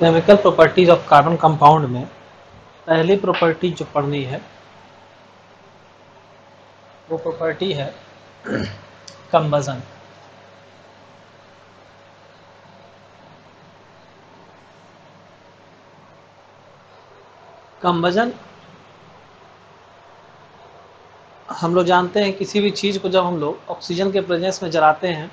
Chemical properties of carbon compound में पहली property जो पढ़नी है वो प्रॉपर्टी है कंबसन। कंबसन हम लोग जानते हैं किसी भी चीज़ को जब हम लोग ऑक्सीजन के प्रेजेंस में जलाते हैं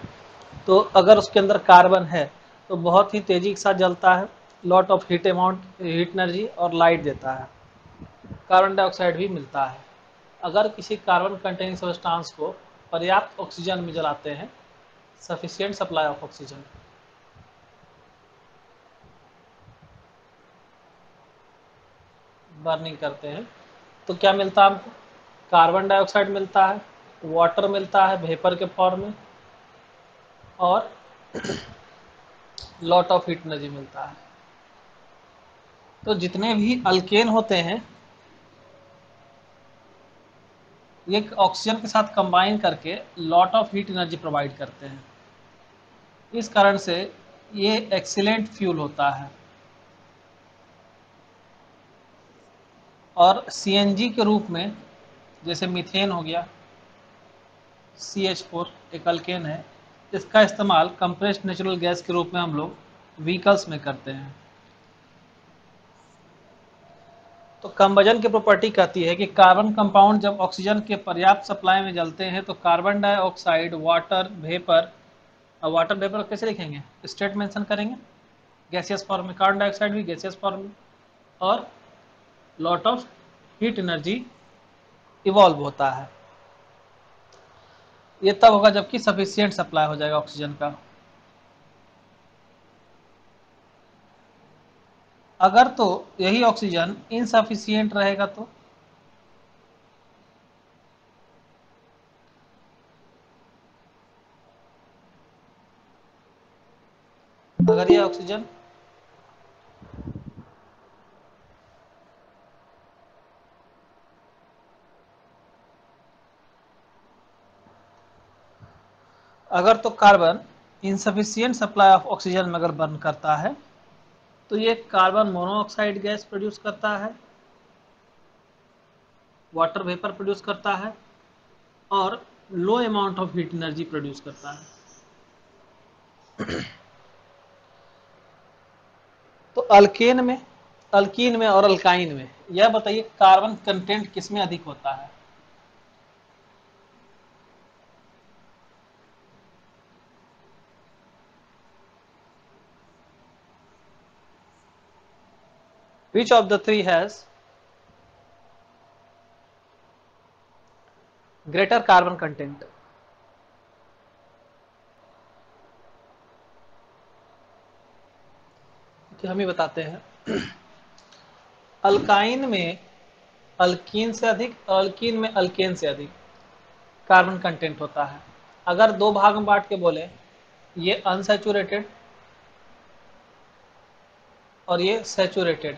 तो अगर उसके अंदर कार्बन है तो बहुत ही तेज़ी के साथ जलता है, लॉट ऑफ हीट एनर्जी और लाइट देता है। कार्बन डाइऑक्साइड भी मिलता है। अगर किसी कार्बन कंटेनिंग सब्सटेंस को पर्याप्त ऑक्सीजन में जलाते हैं, sufficient supply of oxygen, burning करते हैं तो क्या मिलता है हमको? कार्बन डाइऑक्साइड मिलता है, वाटर मिलता है वेपर के फॉर्म में और लॉट ऑफ हीट एनर्जी मिलता है। तो जितने भी अल्केन होते हैं ये ऑक्सीजन के साथ कंबाइन करके lot of heat energy provide करते हैं। इस कारण से ये एक्सीलेंट फ्यूल होता है। और सीएनजी के रूप में जैसे मीथेन हो गया, CH4 एक अल्केन है, इसका इस्तेमाल कंप्रेस्ड नेचुरल गैस के रूप में हम लोग व्हीकल्स में करते हैं। तो कंबजन की प्रॉपर्टी कहती है कि कार्बन कंपाउंड जब ऑक्सीजन के पर्याप्त सप्लाई में जलते हैं तो कार्बन डाइऑक्साइड, वाटर वेपर, और वाटर वेपर कैसे लिखेंगे? स्टेट मेंशन करेंगे, गैसियस फॉर्म में, कार्बन डाइऑक्साइड भी गैसियस फॉर्म में, और lot of heat energy evolve होता है। ये तब होगा जबकि सफिशिएंट सप्लाई हो जाएगा ऑक्सीजन का। अगर तो यही ऑक्सीजन इनसफिशिएंट रहेगा तो अगर ये ऑक्सीजन अगर तो carbon insufficient supply of oxygen में अगर बर्न करता है तो ये कार्बन मोनोऑक्साइड गैस प्रोड्यूस करता है, वाटर वेपर प्रोड्यूस करता है और लो amount of heat energy produce करता है। तो अल्कीन में और अल्काइन में यह बताइए कार्बन कंटेंट किसमें अधिक होता है? Which of the three has greater carbon content? कि हम ही बताते हैं। अल्काइन में अल्कीन से अधिक, अल्कीन में अल्केन से अधिक कार्बन कंटेंट होता है। अगर दो भाग में बांट के बोले, ये अनसैचुरेटेड और ये सैचुरेटेड,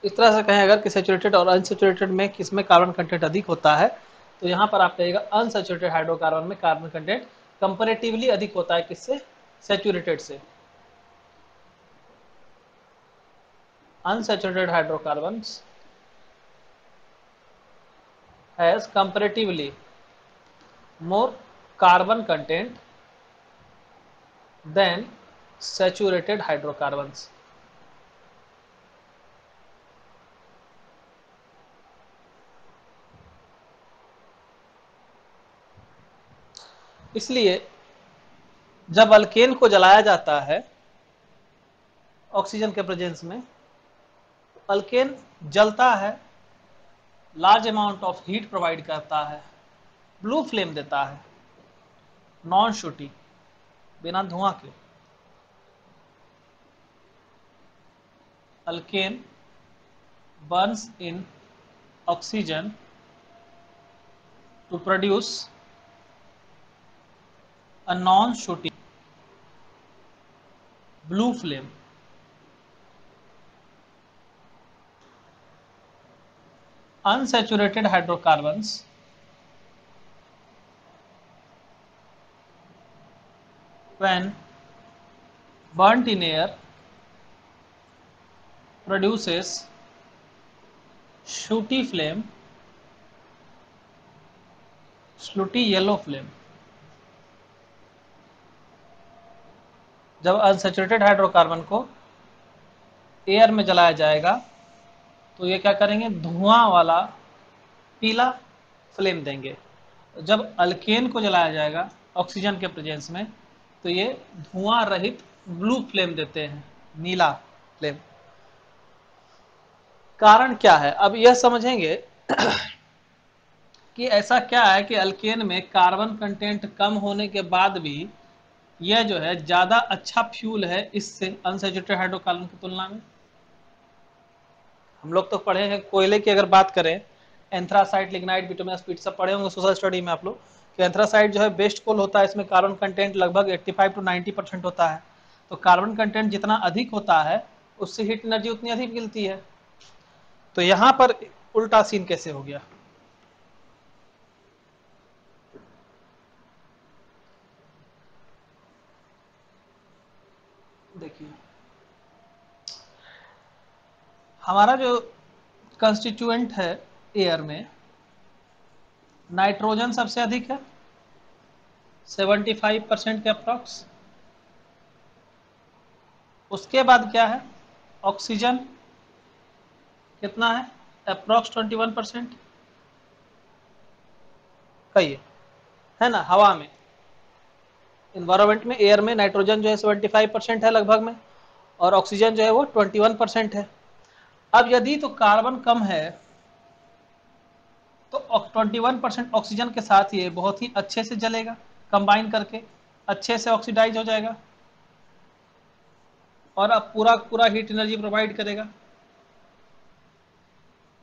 इस तरह से कहें अगर कि सैचुरेटेड और अनसैचुरेटेड में किसमें कार्बन कंटेंट अधिक होता है तो यहाँ पर आप कहिएगा अनसैचुरेटेड हाइड्रोकार्बन में कार्बन कंटेंट कंपैरेटिवली अधिक होता है। किससे? सैचुरेटेड से। Unsaturated hydrocarbons has comparatively more carbon content than saturated hydrocarbons. इसलिए जब अल्केन को जलाया जाता है ऑक्सीजन के प्रेजेंस में, अल्केन जलता है, large amount of heat provide करता है, ब्लू फ्लेम देता है, नॉन शूटिंग, बिना धुआं के। Alkane burns in oxygen to produce a non-shooting blue flame. Unsaturated hydrocarbons when burnt in air produces shooty flame, slutty yellow flame। जब unsaturated hydrocarbon को air में जलाया जाएगा तो ये क्या करेंगे, धुआं वाला पीला फ्लेम देंगे। जब अल्केन को जलाया जाएगा ऑक्सीजन के प्रेजेंस में तो ये धुआं रहित ब्लू फ्लेम देते हैं, नीला फ्लेम। कारण क्या है, अब यह समझेंगे कि ऐसा क्या है कि अल्केन में कार्बन कंटेंट कम होने के बाद भी यह जो है ज्यादा अच्छा फ्यूल है इससे अनसैचुरेटेड हाइड्रोकार्बन की तुलना में। हम लोग तो पढ़े हैं कोयले की, अगर बात करें एंथ्रासाइट, लिग्नाइट, बिटुमिनस पीट सब पढ़े होंगे सोशल स्टडी में आप लोग कि एंथ्रासाइट जो है बेस्ट कोल होता है, इसमें कार्बन कंटेंट लगभग 85 to 90% होता है। तो कार्बन कंटेंट जितना अधिक होता है उससे हीट एनर्जी उतनी अधिक मिलती है। तो यहां पर उल्टा सीन कैसे हो गया, देखिए हमारा जो कंस्टिट्यूएंट है एयर में, नाइट्रोजन सबसे अधिक है 75% के अप्रॉक्स। उसके बाद क्या है, ऑक्सीजन कितना है, अप्रॉक्स 21%। कहिए, है ना, हवा में, इन्वायरमेंट में, एयर में नाइट्रोजन जो है 75% है लगभग में, और ऑक्सीजन जो है वो 21% है। अब यदि तो कार्बन कम है तो 21% ऑक्सीजन के साथ ये बहुत ही अच्छे से जलेगा, कंबाइन करके अच्छे से ऑक्सीडाइज हो जाएगा और अब पूरा पूरा हीट एनर्जी प्रोवाइड करेगा।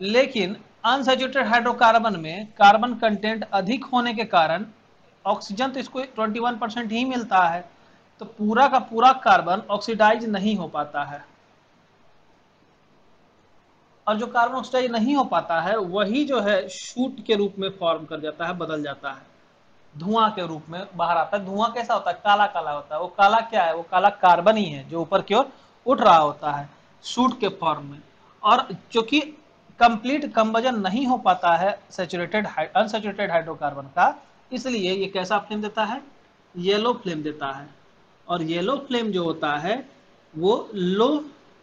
लेकिन अनसैचुरेटेड हाइड्रोकार्बन में कार्बन कंटेंट अधिक होने के कारण ऑक्सीजन तो इसको 21% ही मिलता है, तो पूरा का पूरा कार्बन ऑक्सीडाइज नहीं हो पाता है। और जो कार्बन ऑक्साइड नहीं हो पाता है वही जो है शूट के रूप में फॉर्म कर जाता है, बदल जाता है, धुआं के रूप में बाहर आता है। धुआं कैसा होता है, काला काला होता है। वो काला क्या है, वो काला कार्बन ही है जो ऊपर की ओर उठ रहा होता है शूट के फॉर्म में। और चूंकि कंप्लीट कंबजन नहीं हो पाता है सैचुरेटेड अनसैचुरेटेड हाइड्रोकार्बन का, इसलिए ये कैसा फ्लेम देता है, येलो फ्लेम देता है। और येलो फ्लेम जो होता है वो लो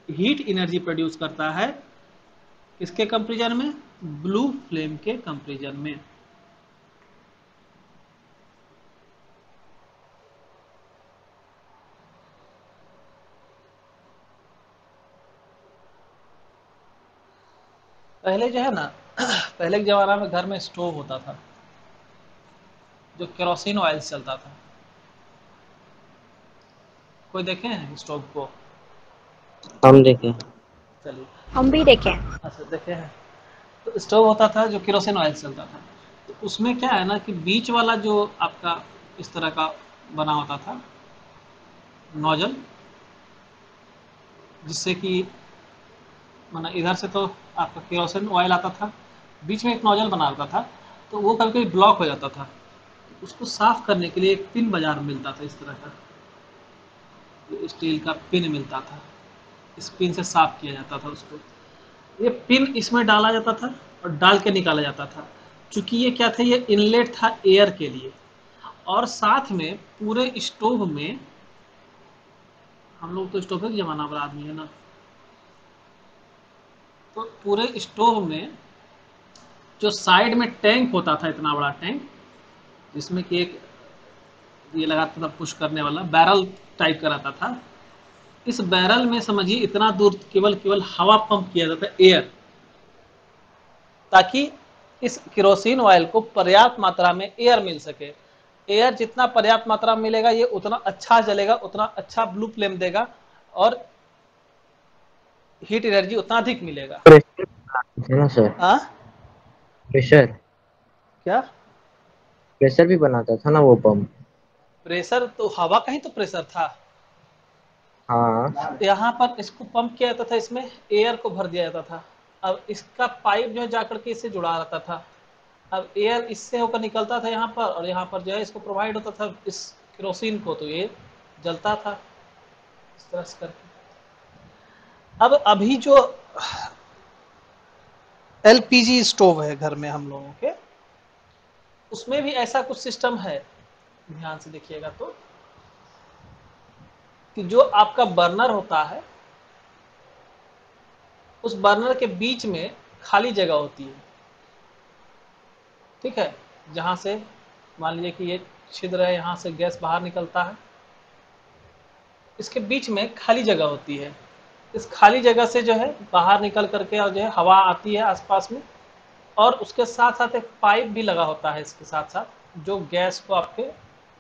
हीट एनर्जी प्रोड्यूस करता है, किसके कंपेरिजन में, ब्लू फ्लेम के कंपेरिजन में। पहले जो है ना पहले के जमाना में घर में स्टोव होता था जो केरोसिन ऑयल से चलता था। कोई देखे हैं स्टोव को? हम देखें। चलिए, हम भी देखें। अच्छा देखे हैं। तो स्टोव होता था जो केरोसिन ऑयल से चलता था। तो उसमें क्या है ना कि बीच वाला जो आपका इस तरह का बना होता था नोजल, जिससे कि माना इधर से तो आपका केरोसिन ऑयल आता था, बीच में एक नोजल बना होता था, तो वो कभी कभी ब्लॉक हो जाता था। उसको साफ करने के लिए एक पिन बाजार में मिलता था, इस तरह का स्टील का पिन मिलता था, इस पिन से साफ किया जाता था उसको। ये पिन इसमें डाला जाता था और डाल के निकाला जाता था। चूंकि ये क्या था, ये इनलेट था एयर के लिए, और साथ में पूरे स्टोव में, हम लोग तो स्टोव के जमाना वाला आदमी है ना, तो पूरे स्टोव में जो साइड में टैंक होता था, इतना बड़ा टैंक जिसमें कि एक ये लगाता था पुश करने वाला बैरल टाइप का रहता था। इस बैरल में समझिए इतना दूर केवल केवल हवा पंप किया जाता है, एयर, ताकि इस केरोसिन ऑयल को पर्याप्त मात्रा में एयर मिल सके। एयर जितना पर्याप्त मात्रा में मिलेगा ये उतना अच्छा जलेगा, उतना अच्छा ब्लू फ्लेम देगा और हीट एनर्जी उतना अधिक मिलेगा। प्रेशर है ना सर? हाँ, प्रेशर क्या प्रेशर भी बनाता था ना वो पंप। प्रेशर, तो हवा का ही तो प्रेशर था। हाँ। यहाँ पर इसको पंप किया जाता था, इसमें एयर को भर दिया जाता था। अब इसका पाइप जो है जाकर के इससे जुड़ा रहता था। अब एयर इससे होकर निकलता था यहाँ पर, और यहाँ पर जो है इसको प्रोवाइड होता था इस केरोसिन को, तो ये जलता था इस तरह से करके। अब अभी जो एलपीजी स्टोव है घर में हम लोगों के, उसमें भी ऐसा कुछ सिस्टम है, ध्यान से देखिएगा तो, कि जो आपका बर्नर होता है उस बर्नर के बीच में खाली जगह होती है, ठीक है, जहां से मान लीजिए कि ये छिद्र है, यहां से गैस बाहर निकलता है, इसके बीच में खाली जगह होती है। इस खाली जगह से जो है बाहर निकल करके और जो है हवा आती है आसपास में, और उसके साथ साथ एक पाइप भी लगा होता है इसके साथ साथ, जो गैस को आपके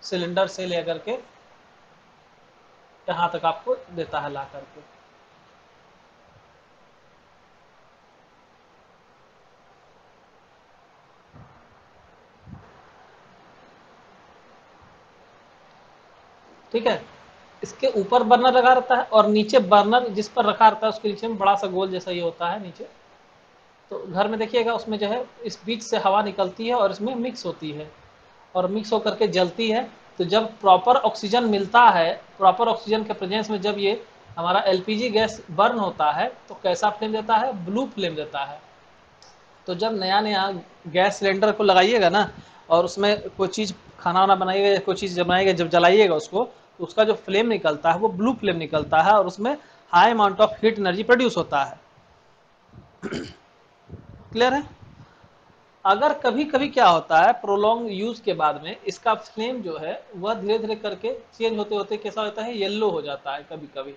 सिलेंडर से लेकर के यहाँ तक आपको देता है ला करके। ठीक है, इसके ऊपर बर्नर लगा रहता है और नीचे बर्नर जिस पर रखा रहता है उसके नीचे में बड़ा सा गोल जैसा ये होता है नीचे। तो घर में देखिएगा उसमें जो है इस बीच से हवा निकलती है और इसमें मिक्स होती है और मिक्स होकर के जलती है। तो जब प्रॉपर ऑक्सीजन मिलता है, प्रॉपर ऑक्सीजन के प्रेजेंस में जब ये हमारा एलपीजी गैस बर्न होता है तो कैसा फ्लेम देता है? ब्लू फ्लेम देता है। तो जब नया नया गैस सिलेंडर को लगाइएगा ना और उसमें कोई चीज़ खाना वाना बनाइएगा या कोई चीज़ बनाइएगा, जब जलाइएगा उसको तो उसका जो फ्लेम निकलता है वो ब्लू फ्लेम निकलता है और उसमें high amount of heat energy produce होता है। क्लियर है? अगर कभी कभी क्या होता है प्रोलॉन्ग यूज के बाद में इसका फ्लेम जो है वह धीरे धीरे करके चेंज होते होते कैसा होता है? येलो हो जाता है कभी कभी।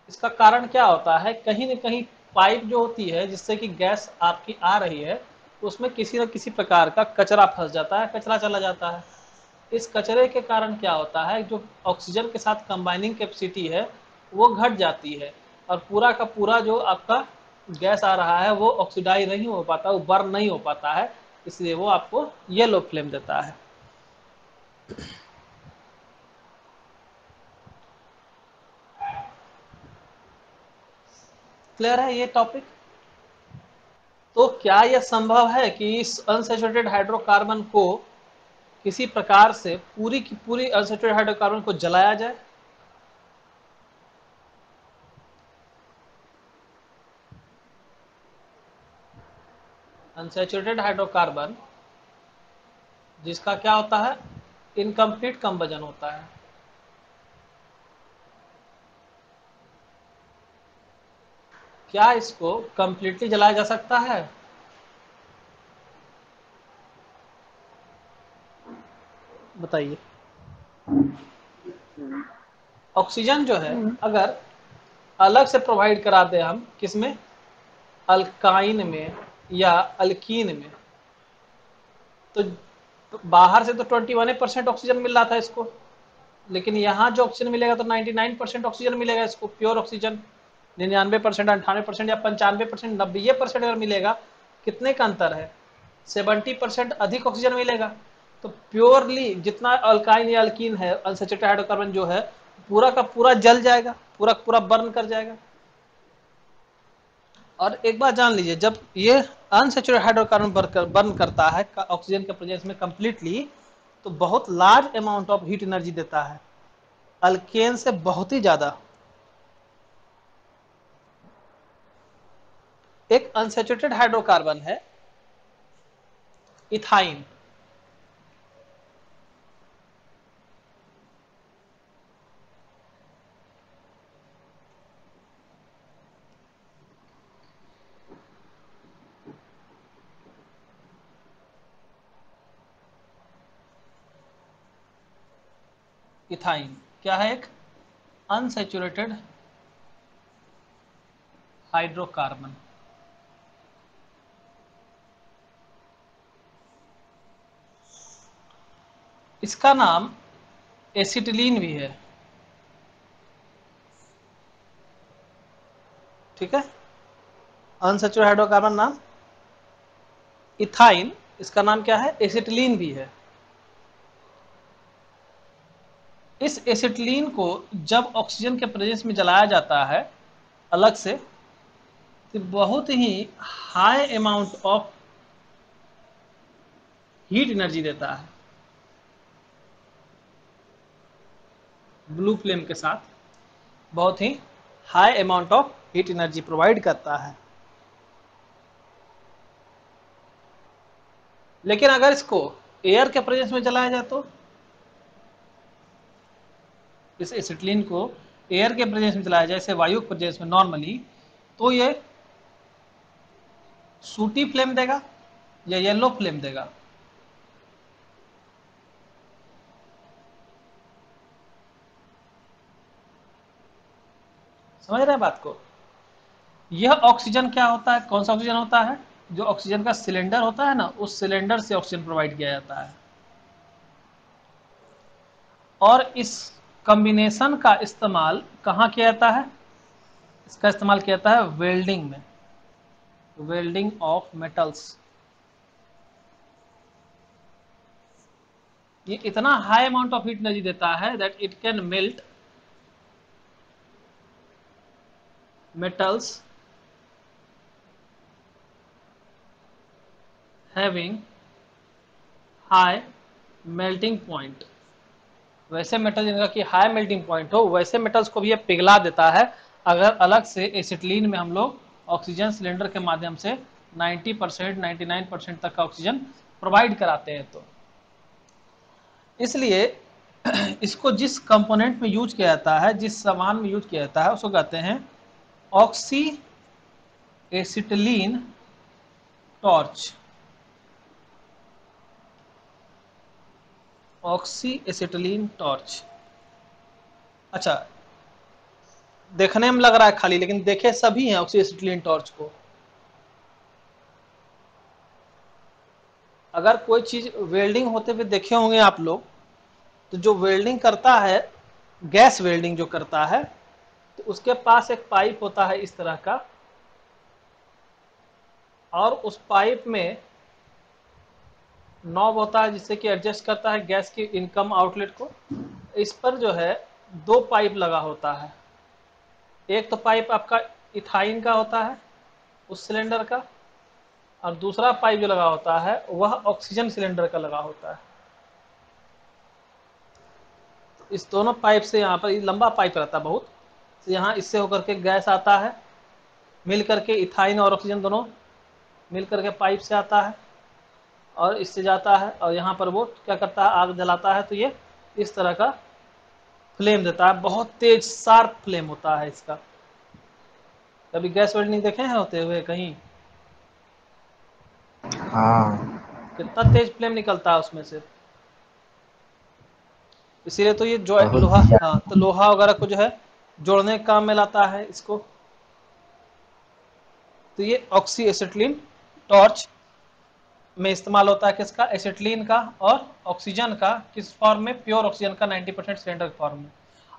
इसका कारण क्या होता है? कहीं न कहीं पाइप जो होती है जिससे कि गैस आपकी आ रही है उसमें किसी न किसी प्रकार का कचरा फंस जाता है, कचरा चला जाता है। इस कचरे के कारण क्या होता है? जो ऑक्सीजन के साथ कंबाइनिंग कैपेसिटी है वो घट जाती है और पूरा का पूरा जो आपका गैस आ रहा है वो ऑक्सीडाइज नहीं हो पाता, वो बर्न नहीं हो पाता है, इसलिए वो आपको येलो फ्लेम देता है। क्लियर है ये टॉपिक? तो क्या यह संभव है कि इस अनसैचुरेटेड हाइड्रोकार्बन को किसी प्रकार से पूरी की पूरी अनसैचुरेटेड हाइड्रोकार्बन को जलाया जाए? अनसैचुरेटेड हाइड्रोकार्बन जिसका क्या होता है? इनकम्प्लीट कंबजन होता है। क्या इसको कंप्लीटली जलाया जा सकता है? बताइए। ऑक्सीजन जो है अगर अलग से प्रोवाइड करा दे हम किसमें? अल्काइन में या अल्कीन में, तो बाहर से तो 21% ऑक्सीजन मिल रहा था इसको, लेकिन यहाँ जो ऑक्सीजन मिलेगा तो 99% ऑक्सीजन मिलेगा इसको, प्योर ऑक्सीजन। 99%, 98% या 95%, 90% अगर मिलेगा, कितने का अंतर है? 70% अधिक ऑक्सीजन मिलेगा। तो प्योरली जितना अल्काइन या अल्कीन है, अनसैचुरेटेड हाइड्रोकार्बन जो है पूरा का पूरा जल जाएगा, पूरा पूरा बर्न कर जाएगा। और एक बात जान लीजिए, जब ये अनसैचुरेटेड हाइड्रोकार्बन बर्न करता है ऑक्सीजन के प्रेजेंस में कंप्लीटली, तो बहुत large amount of heat energy देता है, अल्केन से बहुत ही ज्यादा। एक अनसैचुरेटेड हाइड्रोकार्बन है इथाइन। इथाइन क्या है? एक अनसैचुरेटेड हाइड्रोकार्बन। इसका नाम एसिटिलीन भी है, ठीक है। अनसैचुरेटेड हाइड्रोकार्बन नाम इथाइन, इसका नाम क्या है? एसिटिलीन भी है। इस एसिटिलीन को जब ऑक्सीजन के प्रेजेंस में जलाया जाता है अलग से, तो बहुत ही high amount of heat energy देता है, ब्लू फ्लेम के साथ बहुत ही high amount of heat energy provide करता है। लेकिन अगर इसको एयर के प्रेजेंस में जलाया जाए तो इस एसिटिलीन को एयर के प्रेजेंस में जलाया जाए, जैसे वायु के प्रेजेंस में नॉर्मली, तो ये सूटी फ्लेम देगा या येलो फ्लेम देगा? समझ रहे हैं बात को? यह ऑक्सीजन क्या होता है, कौन सा ऑक्सीजन होता है? जो ऑक्सीजन का सिलेंडर होता है ना, उस सिलेंडर से ऑक्सीजन प्रोवाइड किया जाता है। और इस कॉम्बिनेशन का इस्तेमाल कहाँ किया जाता है? इसका इस्तेमाल किया जाता है वेल्डिंग में, वेल्डिंग ऑफ मेटल्स। ये इतना high amount of heat energy देता है that it can melt metals having high melting point। वैसे मेटल जिनका कि हाई मेल्टिंग पॉइंट हो, वैसे मेटल्स को भी ये पिघला देता है अगर अलग से एसिटिलीन में हम लोग ऑक्सीजन सिलेंडर के माध्यम से 90%, 99% तक का ऑक्सीजन प्रोवाइड कराते हैं। तो इसलिए इसको जिस कंपोनेंट में यूज किया जाता है, जिस सामान में यूज किया जाता है, उसको कहते हैं oxy acetylene torch. Oxy acetylene torch. अच्छा, देखने में लग रहा है खाली, लेकिन देखे सभी हैं ऑक्सी एसिटिलीन टॉर्च को। अगर कोई चीज वेल्डिंग होते हुए देखे होंगे आप लोग, तो जो वेल्डिंग करता है, गैस वेल्डिंग जो करता है, तो उसके पास एक पाइप होता है इस तरह का, और उस पाइप में नॉब होता है जिससे कि एडजस्ट करता है गैस की इनकम आउटलेट को। इस पर जो है दो पाइप लगा होता है। एक तो पाइप आपका इथाइन का होता है उस सिलेंडर का, और दूसरा पाइप जो लगा होता है वह ऑक्सीजन सिलेंडर का लगा होता है। तो इस दोनों पाइप से यहाँ पर लंबा पाइप रहता है बहुत, तो यहाँ इससे होकर के गैस आता है, मिल करके इथाइन और ऑक्सीजन दोनों मिल करके पाइप से आता है और इससे जाता है, और यहाँ पर वो क्या करता है, आग जलाता है। तो ये इस तरह का फ्लेम देता है, बहुत तेज शार्प फ्लेम होता है इसका। कभी गैस वेल्डिंग देखे हैं होते हुए कहीं? हाँ, कितना तेज फ्लेम निकलता है उसमें से। इसीलिए तो ये जो बहुत लोहा, हाँ, ज्यादा। तो लोहा वगैरह को जो है जोड़ने के काम में लाता है इसको। तो ये ऑक्सी एसिटिलीन टॉर्च में इस्तेमाल होता है किसका, एसिटिलीन का, और ऑक्सीजन का किस फॉर्म में, प्योर ऑक्सीजन का 90% सिलेंडर फॉर्म में।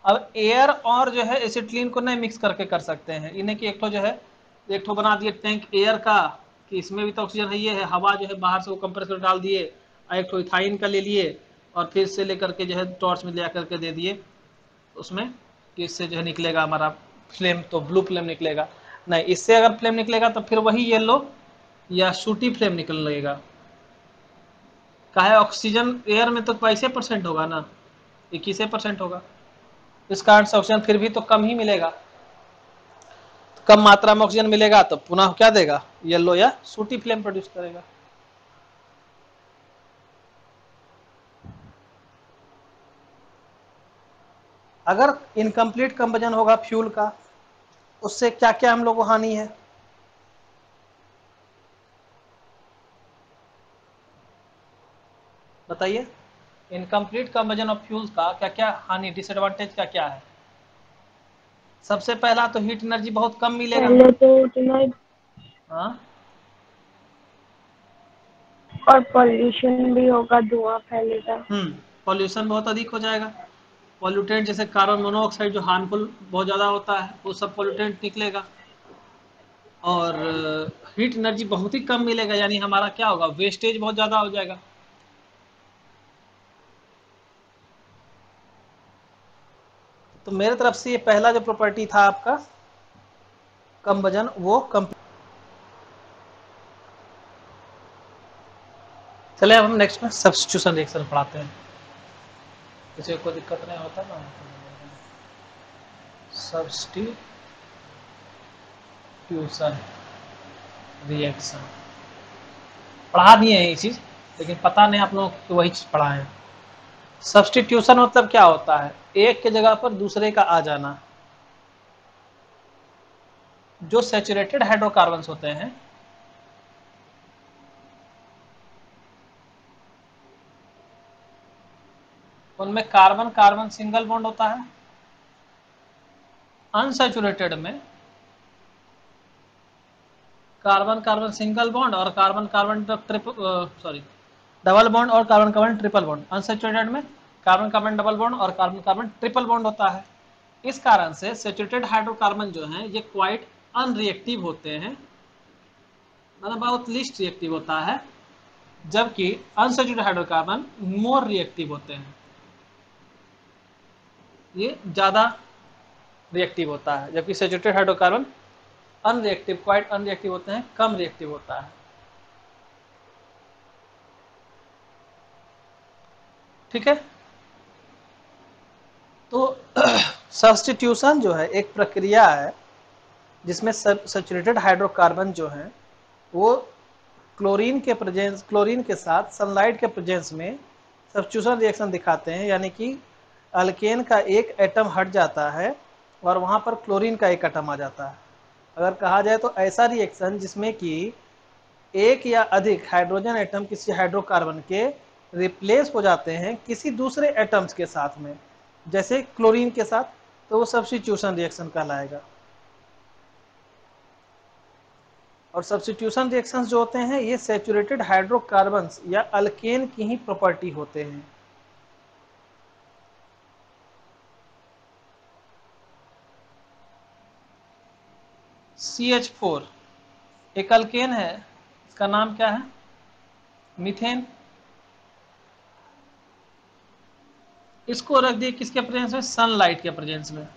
अब एयर और जो है एसिटिलीन को नहीं मिक्स करके कर सकते हैं इन्हें, कि एक तो जो है एक तो बना दिए टैंक एयर का कि इसमें भी तो ऑक्सीजन है, ये है हवा जो है बाहर से वो कंप्रेसर डाल दिए, एक तो इथाइन का ले लिए और फिर से लेकर के जो है टॉर्च में ले करके दे दिए उसमें कि इससे जो है निकलेगा हमारा फ्लेम, तो ब्लू फ्लेम निकलेगा। नहीं, इससे अगर फ्लेम निकलेगा तो फिर वही येलो या शूटी फ्लेम निकलेगा। काहे, ऑक्सीजन एयर में तो 22% होगा ना, 21% होगा, इस कारण से ऑक्सीजन फिर भी तो कम ही मिलेगा। कम मात्रा में ऑक्सीजन मिलेगा तो पुनः क्या देगा, येलो या सूटी फ्लेम प्रोड्यूस करेगा। अगर इनकम्प्लीट कंबजन होगा फ्यूल का, उससे क्या क्या हम लोग को हानि है? बताइए, इनकम्प्लीट कंबजन ऑफ फ्यूल का क्या क्या हानि, डिसएडवांटेज क्या क्या है? सबसे पहला तो हीट एनर्जी बहुत कम मिलेगा पहले हमको। तो उतना, हाँ, और पॉल्यूशन भी होगा, धुआं फैलेगा। पॉल्यूशन बहुत अधिक हो जाएगा। पॉल्यूटेंट जैसे कार्बन मोनोऑक्साइड जो हार्मफुल बहुत ज़्यादा होता है, वो सब पॉल्यूटेंट निकलेगा। और हीट एनर्जी बहुत ही कम मिलेगा, यानी हमारा क्या होगा, वेस्टेज बहुत ज़्यादा हो जाएगा। तो मेरे तरफ से ये पहला जो प्रॉपर्टी था आपका कम वजन, वो कम। चले अब हम नेक्स्ट में सब्स्टिट्यूशन रिएक्शन पढ़ाते हैं, किसी को दिक्कत नहीं होता ना। सब्स्टिट्यूशन सब्स्टिट्यूशन रिएक्शन पढ़ा दिए हैं ये चीज, लेकिन पता नहीं आप लोगों को वही चीज पढ़ा है। सब्स्टिट्यूशन मतलब क्या होता है? एक के जगह पर दूसरे का आ जाना। जो सैचुरेटेड हाइड्रोकार्बन्स होते हैं उनमें कार्बन कार्बन सिंगल बॉन्ड होता है। अनसैचुरेटेड में कार्बन कार्बन सिंगल बॉन्ड और कार्बन कार्बन डबल बॉन्ड और carbon carbon triple bond. Unsaturated में कार्बन कार्बन डबल बॉन्ड और कार्बन कार्बन ट्रिपल बॉन्ड होता है। इस कारण से सैचुरेटेड हाइड्रोकार्बन जो हैं ये क्वाइट अनरिएक्टिव होते हैं, मतलब बहुत लीस्ट रिएक्टिव होता है, जबकि अनसैचुरेटेड हाइड्रोकार्बन मोर रिएक्टिव होते हैं, ये ज्यादा रिएक्टिव होता है, जबकि saturated hydrocarbon unreactive quite unreactive होते हैं, कम रिएक्टिव होता है। ठीक है, तो सब्स्टिट्यूशन जो है एक प्रक्रिया है जिसमें सैचुरेटेड हाइड्रोकार्बन जो है वो क्लोरीन के साथ सनलाइट के प्रेजेंस में सब्स्टिट्यूशन रिएक्शन दिखाते हैं, यानी कि अल्केन का एक एटम हट जाता है और वहां पर क्लोरीन का एक एटम आ जाता है। अगर कहा जाए तो ऐसा रिएक्शन जिसमें कि एक या अधिक हाइड्रोजन एटम किसी हाइड्रोकार्बन के रिप्लेस हो जाते हैं किसी दूसरे एटम्स के साथ में, जैसे क्लोरीन के साथ, तो वो सब्स्टिट्यूशन रिएक्शन कहलाएगा। और सब्स्टिट्यूशन रिएक्शंस जो होते हैं ये सैचुरेटेड हाइड्रोकार्बन्स या अल्केन की ही प्रॉपर्टी होते हैं। CH4 एक अल्केन है, इसका नाम क्या है? मीथेन। इसको रख दिए किसके प्रेजेंस में? सनलाइट के प्रेजेंस में,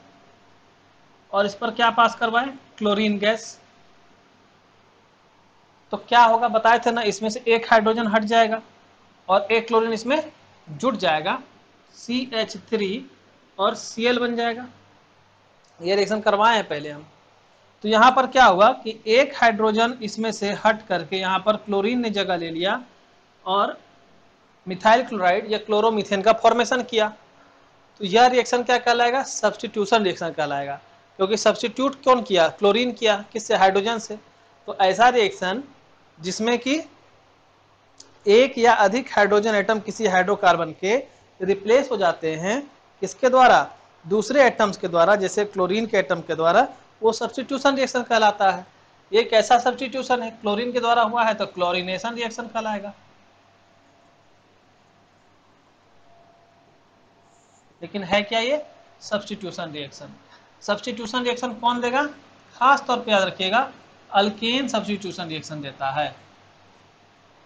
और इस पर क्या पास करवाए? Chlorine gas. तो क्या होगा बताए थे ना, इसमें से एक हाइड्रोजन हट जाएगा और एक क्लोरीन इसमें जुड़ जाएगा, CH3 और Cl बन जाएगा। ये रिएक्शन करवाए हैं पहले हम। तो यहाँ पर क्या हुआ कि एक हाइड्रोजन इसमें से हट करके यहाँ पर क्लोरीन ने जगह ले लिया और मिथाइल क्लोराइड या क्लोरोमीथेन का फॉर्मेशन किया। तो यह रिएक्शन क्या कहलाएगा? सब्स्टिट्यूशन रिएक्शन कहलाएगा, क्योंकि सब्स्टिट्यूट कौन किया? क्लोरीन किया। किससे? हाइड्रोजन से। तो ऐसा रिएक्शन जिसमें कि एक या अधिक हाइड्रोजन एटम किसी हाइड्रोकार्बन के रिप्लेस हो जाते हैं, किसके द्वारा? दूसरे एटम्स के द्वारा, जैसे क्लोरीन के एटम के द्वारा, वो सब्स्टिट्यूशन रिएक्शन कहलाता है। ये कैसा सब्स्टिट्यूशन है? क्लोरीन के द्वारा हुआ है तो क्लोरीनेशन रिएक्शन कहलाएगा। लेकिन है क्या ये? Substitution reaction. सब्स्टिट्यूशन रिएक्शन कौन देगा? खास तौर पे याद रखिएगा, अल्केन सब्स्टिट्यूशन रिएक्शन देता है।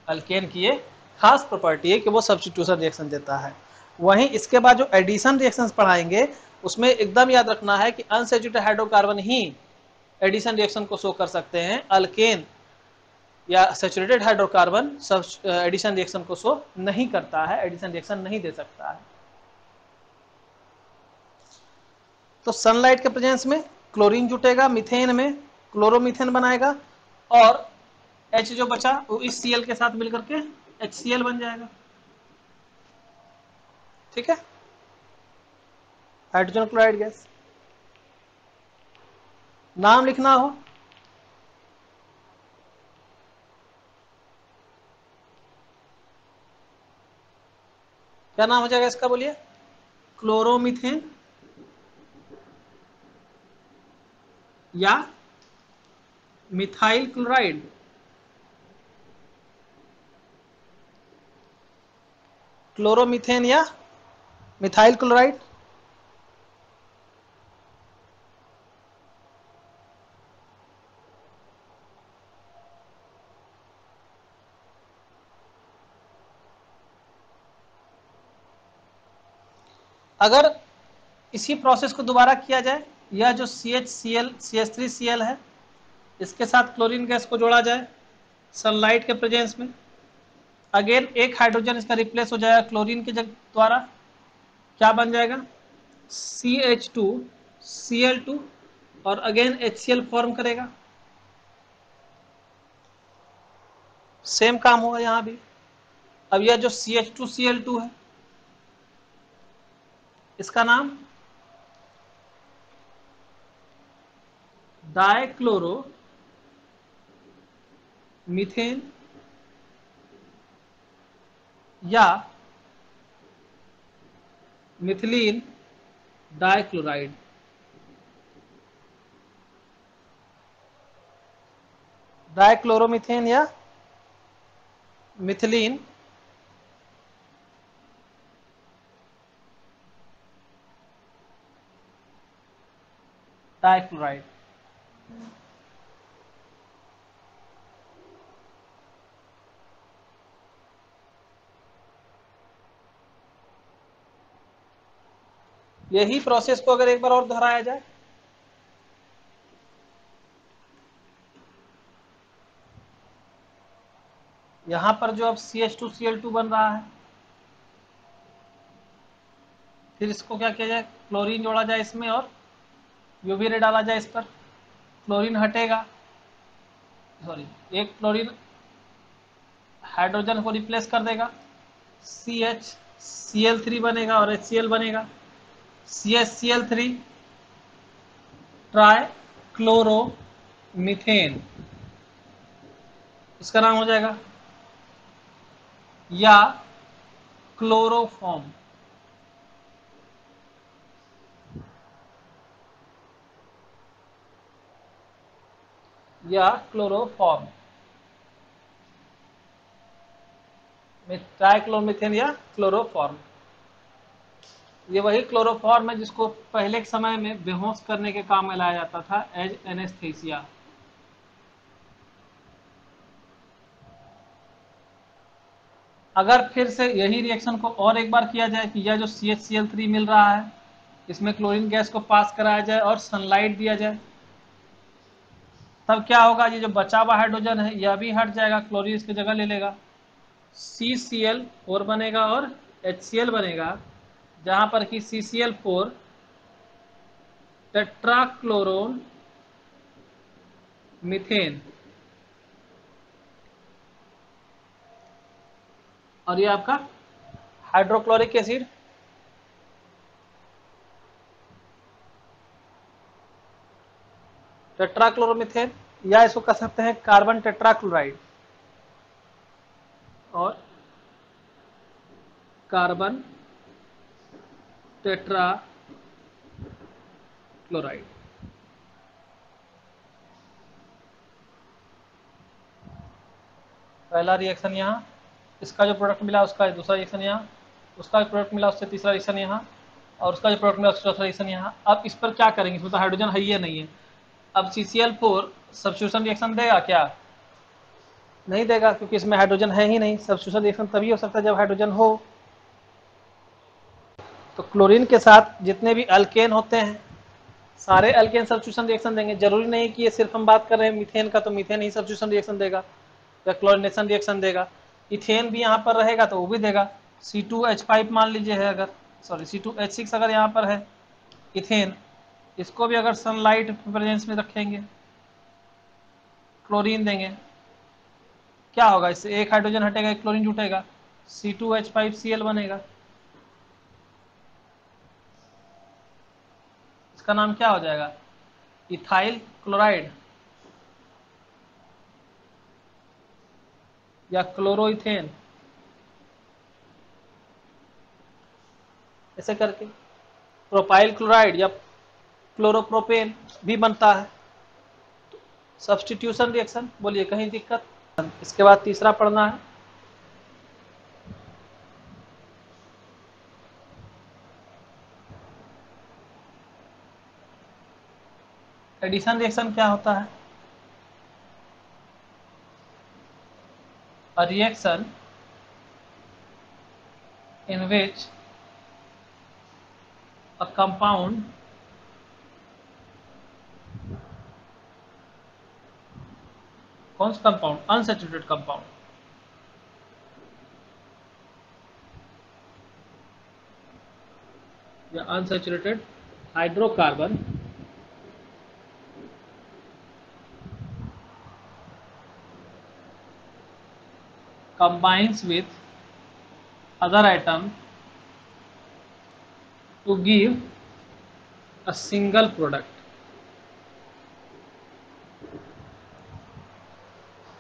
अल्केन की ये खास प्रॉपर्टी है कि वो सब्स्टिट्यूशन रिएक्शन देता है। वहीं इसके बाद जो एडिशन रिएक्शंस पढ़ाएंगे उसमें एकदम याद रखना है कि अनसैचुरेटेड हाइड्रोकार्बन ही एडिशन रिएक्शन को शो कर सकते हैं, अल्केन या सैचुरेटेड हाइड्रोकार्बन एडिशन रिएक्शन को शो नहीं करता है, एडिशन रिएक्शन नहीं दे सकता है। तो सनलाइट के प्रेजेंस में क्लोरीन जुटेगा मीथेन में, क्लोरोमीथेन बनाएगा, और H जो बचा वो इस Cl के साथ मिलकर के HCl बन जाएगा। ठीक है, हाइड्रोजन क्लोराइड गैस। नाम लिखना हो क्या नाम हो जाएगा इसका? बोलिए। क्लोरोमीथेन या मिथाइल क्लोराइड। क्लोरोमीथेन या मिथाइल क्लोराइड। अगर इसी प्रोसेस को दोबारा किया जाए, यह जो CH3Cl है इसके साथ क्लोरीन गैस को जोड़ा जाए सनलाइट के प्रेजेंस में, अगेन एक हाइड्रोजन इसका रिप्लेस हो जाएगा क्लोरीन के द्वारा, क्या बन जाएगा? CH2Cl2 और अगेन HCl फॉर्म करेगा। सेम काम होगा यहां भी। अब यह जो CH2Cl2 है, इसका नाम डाइक्लोरो मीथेन या मिथिलीन डाइक्लोराइड। डाइक्लोरोमीथेन या मिथिलीन डाइक्लोराइड। यही प्रोसेस को अगर एक बार और दोहराया जाए, यहां पर जो अब CH2Cl2 बन रहा है, फिर इसको क्या किया जाए, क्लोरीन जोड़ा जाए इसमें और यूवी रे डाला जाए इस पर, क्लोरीन हटेगा, सॉरी एक क्लोरीन हाइड्रोजन को रिप्लेस कर देगा, CHCl3 बनेगा और HCl बनेगा, CHCl3 ट्राई क्लोरो मीथेन, इसका नाम हो जाएगा, या क्लोरोफॉर्म। या क्लोरोफॉर्म, ट्राइक्लोरोमीथेन या क्लोरोफॉर्म। ये वही क्लोरोफॉर्म है जिसको पहले के समय में बेहोश करने के काम में लाया जाता था एज एनेस्थीसिया। अगर फिर से यही रिएक्शन को और एक बार किया जाए कि यह जो CHCl3 मिल रहा है, इसमें क्लोरीन गैस को पास कराया जाए और सनलाइट दिया जाए, तब क्या होगा, ये जो बचा हुआ हाइड्रोजन है यह भी हट जाएगा, क्लोरीन इसकी जगह ले लेगा, CCl4 बनेगा और HCl बनेगा, जहां पर कि CCl4 टेट्राक्लोरोन मीथेन, और ये आपका हाइड्रोक्लोरिक एसिड टेट्राक्लोरोमीथेन, या इसको कह सकते हैं कार्बन टेट्राक्लोराइड और कार्बन टेट्राक्लोराइड। पहला रिएक्शन यहाँ, इसका जो प्रोडक्ट मिला उसका दूसरा रिएक्शन यहाँ, उसका जो प्रोडक्ट मिला उससे तीसरा रिएक्शन यहाँ, और उसका जो प्रोडक्ट मिला उसका चौथा रिएक्शन यहाँ। अब इस पर क्या करेंगे, इसमें तो हाइड्रोजन है ही नहीं है। अब CCl4 सब्स्टिट्यूशन रिएक्शन देगा क्या, नहीं देगा, क्योंकि इसमें हाइड्रोजन है ही नहीं। सब्स्टिट्यूशन रिएक्शन तभी हो सकता है जब हाइड्रोजन हो। तो क्लोरीन के साथ जितने भी अल्केन होते हैं सारे अल्केन सब्स्टिट्यूशन रिएक्शन देंगे। जरूरी नहीं कि ये सिर्फ हम बात कर रहे हैं मीथेन का, तो मीथेन ही सब्स्टिट्यूशन रिएक्शन देगा या क्लोरीनेशन रिएक्शन देगा। इथेन भी यहाँ पर रहेगा तो वो भी देगा। C2H5 मान लीजिए है, अगर सॉरी C2H6 अगर यहाँ पर है इथेन, इसको भी अगर सनलाइट प्रेजेंस में रखेंगे, क्लोरीन देंगे, क्या होगा, इससे एक हाइड्रोजन हटेगा, एक क्लोरीन जुटेगा, C2H5Cl बनेगा। इसका नाम क्या हो जाएगा, इथाइल क्लोराइड या क्लोरोइथेन, ऐसे करके। प्रोपाइल क्लोराइड या क्लोरोप्रोपेन भी बनता है। सब्स्टिट्यूशन रिएक्शन, बोलिए कहीं दिक्कत। इसके बाद तीसरा पढ़ना है एडिशन रिएक्शन। क्या होता है, a reaction in which a compound कौन सा कंपाउंड, अनसैचुरेटेड कंपाउंड या unsaturated hydrocarbon combines with other atom to give a single product.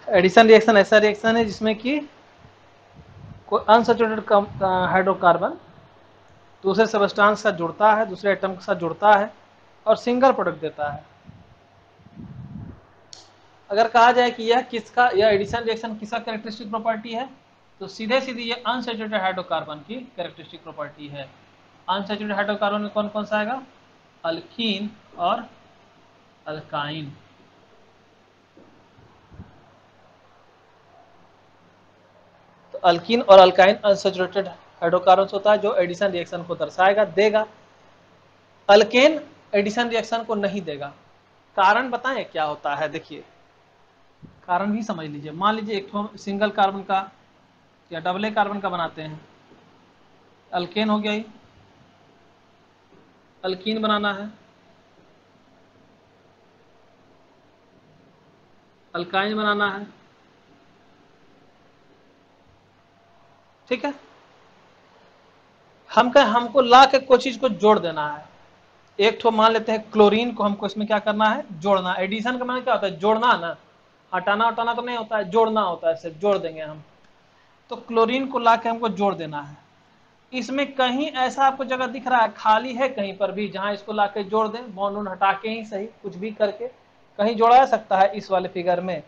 Addition reaction ऐसा रिएक्शन है जिसमें कि कोई अनसैचुरेटेड हाइड्रोकार्बन दूसरे सबस्टांस के साथ जुड़ता है, दूसरे एटम के साथ जुड़ता है और सिंगल प्रोडक्ट देता है। अगर कहा जाए कि यह एडिशन रिएक्शन किसका कैरेक्टरिस्टिक प्रॉपर्टी है, तो सीधे सीधे ये अनसैचुरेटेड हाइड्रोकार्बन की कैरेक्टरिस्टिक प्रॉपर्टी है। अनसैचुरेटेड हाइड्रोकार्बन में कौन कौन सा आएगा? अल्कीन और अल्काइन। तो अल्कीन और अल्काइन अनसैचुरेटेड हाइड्रोकार्बन होता है जो एडिशन रिएक्शन को दर्शाएगा, देगा। अल्केन एडिशन रिएक्शन को नहीं देगा। कारण बताएं क्या होता है? देखिए कारण भी समझ लीजिए। मान लीजिए एक तो सिंगल कार्बन का या डबल कार्बन का बनाते हैं, अल्केन हो गया, ही अल्कीन बनाना है, अल्काइन बनाना है, ठीक है। हमको ला के कोई चीज को जोड़ देना है। एक तो मान लेते हैं क्लोरीन को, हमको इसमें क्या करना है? जोड़ना। एडिशन का मतलब क्या होता है? जोड़ना ना, हटाना हटाना तो नहीं होता है, जोड़ना होता है। ऐसे जोड़ देंगे हम। तो क्लोरीन को ला के हमको जोड़ देना है। इसमें कहीं ऐसा आपको जगह दिख रहा है खाली है कहीं पर भी जहां इसको ला के जोड़ दें? बॉन्ड हटा के ही सही, कुछ भी करके कहीं जोड़ा जा सकता है? इस वाले फिगर में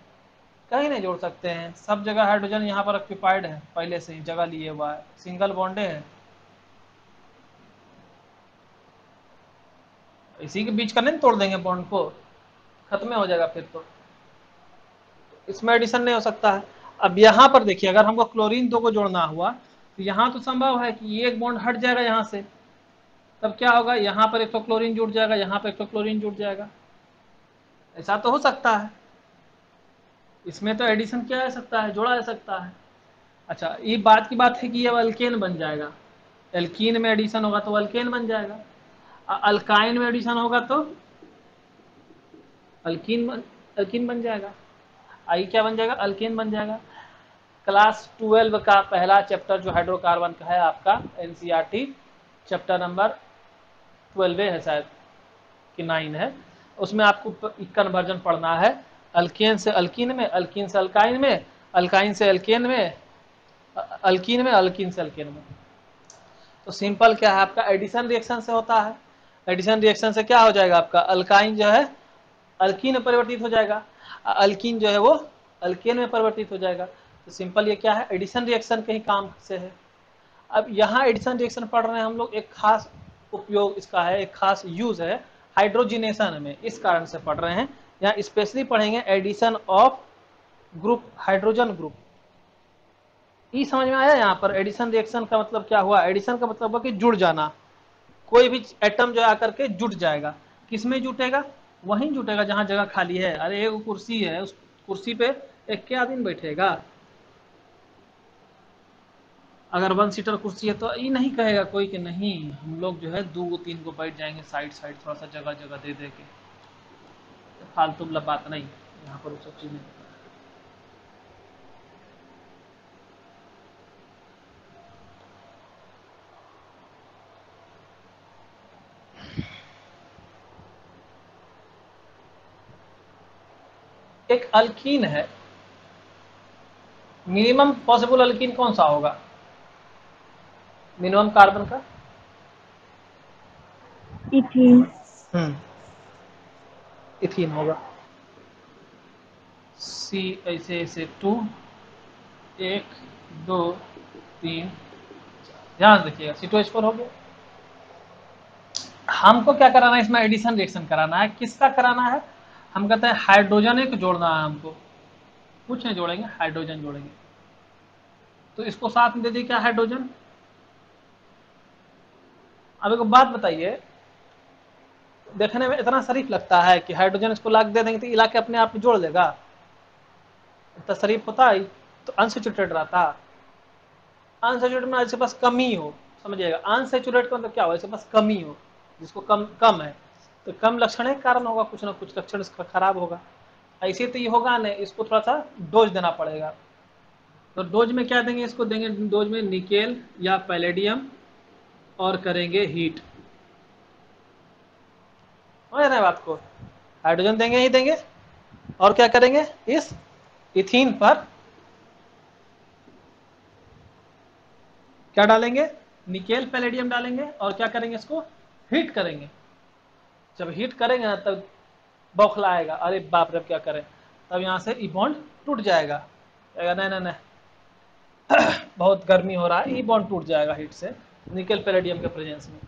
कहीं नहीं जोड़ सकते हैं। सब जगह हाइड्रोजन यहाँ पर ऑक्यूपाइड है, पहले से ही जगह लिए हुआ है, सिंगल बॉन्डे है। इसी के बीच का नहीं तोड़ देंगे बॉन्ड को, खत्म हो जाएगा फिर तो इसमें एडिशन नहीं हो सकता है। अब यहाँ पर देखिए, अगर हमको क्लोरीन 2 को जोड़ना हुआ तो यहाँ तो संभव है कि एक बॉन्ड हट जाएगा यहाँ से, तब क्या होगा? यहाँ पर एक तो क्लोरीन जुड़ जाएगा, यहाँ पर एक तो क्लोरीन जुड़ जाएगा। ऐसा तो हो सकता है। इसमें तो एडिशन किया जा सकता है, जोड़ा जा सकता है। अच्छा, ये बात की बात है कि ये अल्केन बन जाएगा। एल्कीन में एडिशन होगा तो अल्केन बन जाएगा, अल्काइन में एडिशन होगा तो अल्कीन बन जाएगा। आई क्या बन जाएगा? अल्केन बन जाएगा। क्लास 12 का पहला चैप्टर जो हाइड्रोकार्बन का है आपका एनसीईआरटी चैप्टर नंबर 12 है शायद कि 9 है, उसमें आपको कन्वर्जन पढ़ना है। अल्केन से अल्कीन में, अल्कीन से अल्काइन में, अल्काइन से अल्केन में, अल्कीन में, अल्कीन से अल्केन में। तो सिंपल क्या है आपका? एडिशन रिएक्शन से होता है। एडिशन रिएक्शन से क्या हो जाएगा आपका? अल्काइन जो है अल्कीन में परिवर्तित हो जाएगा, अल्कीन जो है वो अल्केन में परिवर्तित हो जाएगा। तो सिंपल ये क्या है? एडिशन रिएक्शन के ही काम से है। अब यहाँ एडिशन रिएक्शन पढ़ रहे हैं हम लोग, एक खास उपयोग इसका है, एक खास यूज है हाइड्रोजिनेशन में, इस कारण से पढ़ रहे हैं। यहाँ स्पेशली पढ़ेंगे addition of group, hydrogen group. ये समझ में आया? यहाँ पर एडिशन रिएक्शन का मतलब क्या हुआ? एडिशन का मतलब हुआ कि जुड़ जाना। कोई भी एटम जो आकर के जुट जाएगा। किसमें जुटेगा? वहीं जुटेगा जहां जगह खाली है। अरे एक कुर्सी है, उस कुर्सी पे एक क्या आदमी बैठेगा? अगर 1 सीटर कुर्सी है तो ये नहीं कहेगा कोई कि नहीं हम लोग जो है 2 3 को बैठ जाएंगे साइड साइड, थोड़ा सा जगह जगह दे दे के। फालतू बात नहीं, यहाँ पर वो सब चीजें। एक अल्कीन है, मिनिमम पॉसिबल अल्कीन कौन सा होगा? मिनिमम कार्बन का इथीन। इथीन होगा। सी ऐसे ऐसे 2 1 2 3, ध्यान देखिएगा C2H4 हो गया। हमको क्या कराना है इसमें? एडिशन रिएक्शन कराना है। किसका कराना है? हम कहते हैं हाइड्रोजन एक जोड़ना है हमको। कुछ नहीं जोड़ेंगे, हाइड्रोजन जोड़ेंगे। तो इसको साथ में दे दी क्या? हाइड्रोजन। अब एक बात बताइए, देखने में इतना शरीफ लगता है कि हाइड्रोजन इसको लाके दे देंगे तो इलाके अपने आप में जोड़ देगा? इतना शरीफ होता है तो अनसेचुरेटेड रहता। अनसेचुरेटेड में इसके पास कमी हो, समझिएगा। अनसेचुरेटेड का मतलब क्या हो? इसके पास कमी हो, जिसको कम है, तो कम लक्षण के कारण होगा, कुछ ना कुछ लक्षण इसका खराब होगा। ऐसे तो ये होगा नहीं, इसको थोड़ा सा डोज देना पड़ेगा। तो डोज में क्या देंगे, इसको देंगे डोज में निकेल या पैलेडियम और करेंगे हीट। समझ रहे हैं बात को? हाइड्रोजन देंगे ही देंगे और क्या करेंगे, इस इथीन पर क्या डालेंगे, निकेल पैलेडियम डालेंगे और क्या करेंगे, इसको हीट करेंगे। जब हीट करेंगे ना तब बौखलाएगा, अरे बाप रे क्या करें, तब यहाँ से ई बॉन्ड टूट जाएगा। नहीं नहीं नहीं बहुत गर्मी हो रहा है, ई बॉन्ड टूट जाएगा हीट से निकेल पैलेडियम के प्रेजेंस में।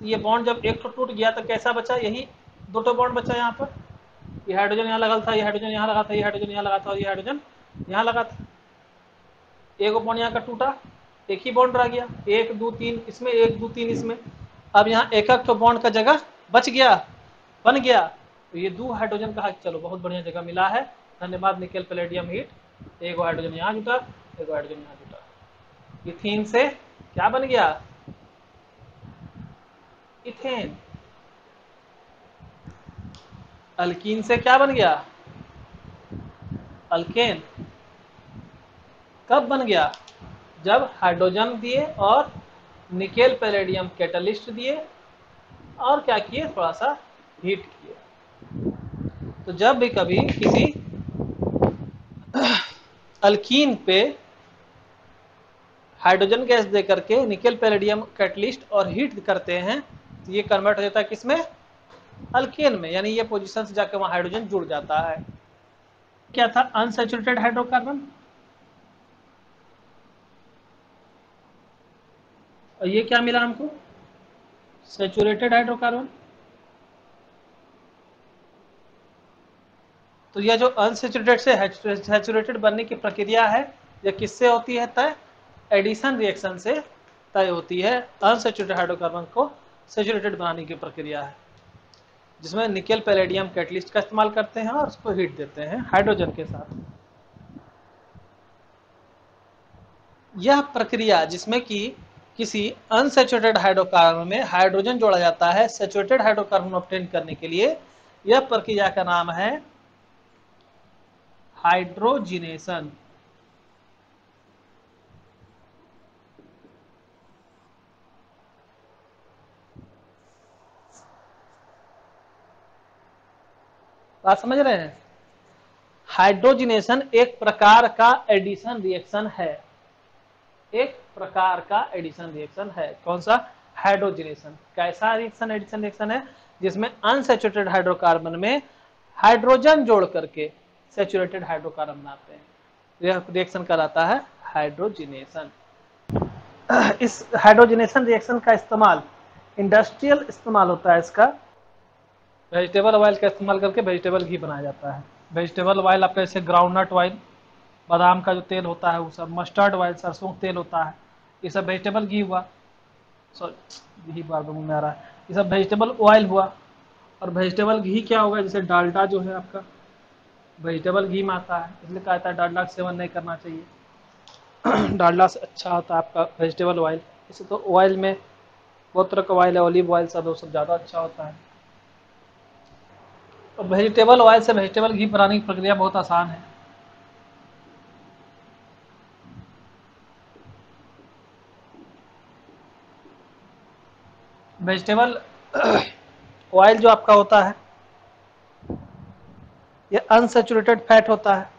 ये बॉन्ड जब एक तो टूट गया तो कैसा बचा, यही दो तो बॉन्ड बचा यहाँ पर। ये हाइड्रोजन यहाँ लगा था, ये हाइड्रोजन यहाँ लगा था, ये हाइड्रोजन यहाँ लगा था और ये हाइड्रोजन यहाँ लगा था। एक बॉन्ड यहाँ का टूटा, एक ही बॉन्ड रह गया, 1 2 3 इसमें, 1 2 3 इसमें। अब यहाँ एक तो बॉन्ड का जगह बच गया, बन गया। तो ये 2 हाइड्रोजन का, चलो बहुत बढ़िया जगह मिला है, धन्यवाद निकेल पैलेडियम हीट। एक हाइड्रोजन यहाँ जुटा, एक हाइड्रोजन यहाँ जुटा। इथीन से क्या बन गया, इथेन। अल्कीन से क्या बन गया, अल्केन। कब बन गया, जब हाइड्रोजन दिए और निकेल पैलेडियम कैटलिस्ट दिए और क्या किए, थोड़ा सा हीट किए। तो जब भी कभी किसी अल्कीन पे हाइड्रोजन गैस दे करके निकेल पैलेडियम कैटलिस्ट और हीट करते हैं तो ये कन्वर्ट हो जाता है किसमें, अल्केन में, यानी ये पोजीशन से जाकर वहां हाइड्रोजन जुड़ जाता है। क्या था, अनसैचुरेटेड हाइड्रोकार्बन, और ये क्या मिला हमको, सैचुरेटेड हाइड्रोकार्बन। तो यह जो अनसैचुरेटेड से सैचुरेटेड बनने की प्रक्रिया है, यह किससे होती है तय, एडिशन रिएक्शन से तय होती है। अनसैचुरेटेड हाइड्रोकार्बन को सैचुरेटेड बनाने की प्रक्रिया है, जिसमें निकेल पैलेडियम कैटलिस्ट का इस्तेमाल करते हैं और उसको हीट देते हैं हाइड्रोजन के साथ। यह प्रक्रिया जिसमें कि किसी अनसैचुरेटेड हाइड्रोकार्बन में हाइड्रोजन जोड़ा जाता है सैचुरेटेड हाइड्रोकार्बन ऑब्टेन करने के लिए, यह प्रक्रिया का नाम है हाइड्रोजिनेशन। बात समझ रहे हैं? हाइड्रोजिनेशन एक प्रकार का एडिशन रिएक्शन है, एक प्रकार का एडिशन रिएक्शन है। कौन सा, हाइड्रोजिनेशन। कैसा रिएक्शन, एडिशन रिएक्शन है जिसमें अनसैचुरेटेड हाइड्रोकार्बन में हाइड्रोजन जोड़ करके सैचुरेटेड हाइड्रोकार्बन बनाते हैं। यह रिएक्शन कहलाता है हाइड्रोजिनेशन। इस हाइड्रोजिनेशन रिएक्शन का इस्तेमाल इंडस्ट्रियल इस्तेमाल होता है इसका। वेजिटेबल ऑयल का इस्तेमाल करके वेजिटेबल घी बनाया जाता है। वेजिटेबल ऑयल आपका जैसे ग्राउंडनट ऑयल, बादाम का जो तेल होता है वो सब, मस्टर्ड ऑयल सरसों तेल होता है, ये सब वेजिटेबल घी हुआ, सॉरी घी बार बार मुंह में आ रहा है, ये सब वेजिटेबल ऑयल हुआ। और वेजिटेबल घी क्या होगा, जैसे डालडा जो है आपका वेजिटेबल घी में आता है, इसलिए कहा जाता है डालडा का सेवन नहीं करना चाहिए। डालडा से अच्छा होता है आपका वेजिटेबल ऑयल। इसे तो ऑयल में बहुत तरह का ऑयल है, ऑलिव ऑयल सब, वो सब ज़्यादा अच्छा होता है। और वेजिटेबल ऑयल से वेजिटेबल घी बनाने की प्रक्रिया बहुत आसान है। वेजिटेबल ऑयल जो आपका होता है ये अनसैचुरेटेड फैट होता है,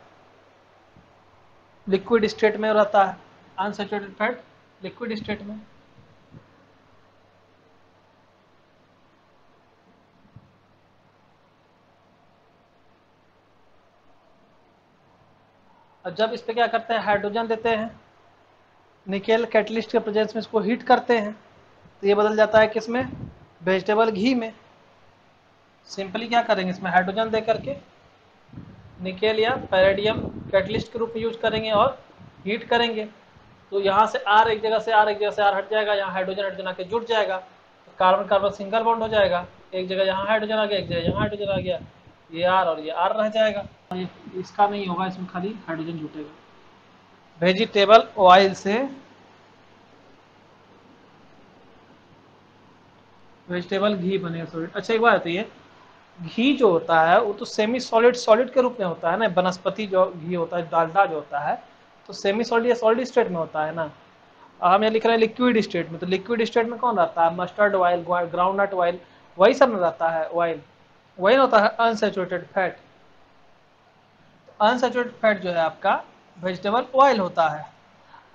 लिक्विड स्टेट में रहता है। अनसैचुरेटेड फैट लिक्विड स्टेट में। अब जब इस पे क्या करते हैं, हाइड्रोजन देते हैं, निकेल कैटलिस्ट के प्रेजेंस में इसको हीट करते हैं तो ये बदल जाता है किसमें, वेजिटेबल घी में। सिंपली क्या करेंगे, इसमें हाइड्रोजन दे करके निकेल या पैलेडियम कैटलिस्ट के रूप में यूज करेंगे और हीट करेंगे। तो यहाँ से आर एक जगह से आर, एक जगह से आर हट जाएगा, यहाँ हाइड्रोजन हाइड्रोजन आके जुड़ जाएगा, तो कार्बन कार्बन सिंगल बॉन्ड हो जाएगा। एक जगह यहाँ हाइड्रोजन आ गया, एक जगह यहाँ हाइड्रोजन आ गया, ये आर और ये आर रह जाएगा। इसका नहीं होगा, इसमें खाली हाइड्रोजन जुटेगा। वेजिटेबल ऑयल से वेजिटेबल घी बनेगा सॉलिड। अच्छा एक बात बताइए, घी जो होता है वो तो सेमी सॉलिड सॉलिड के रूप में होता है ना, वनस्पति जो घी होता है, डालडा जो होता है तो सेमी सॉलिड या सॉलिड स्टेट में होता है ना। हम यहाँ लिख रहे हैं लिक्विड स्टेट में, तो लिक्विड स्टेट में कौन रहता है? मस्टर्ड ऑयल, ग्राउंडनट ऑयल, वही सब में रहता है ऑयल, वही होता है अनसैचुरेटेड फैट। अनसैचुरेटेड फैट जो है आपका वेजिटेबल ऑयल होता है।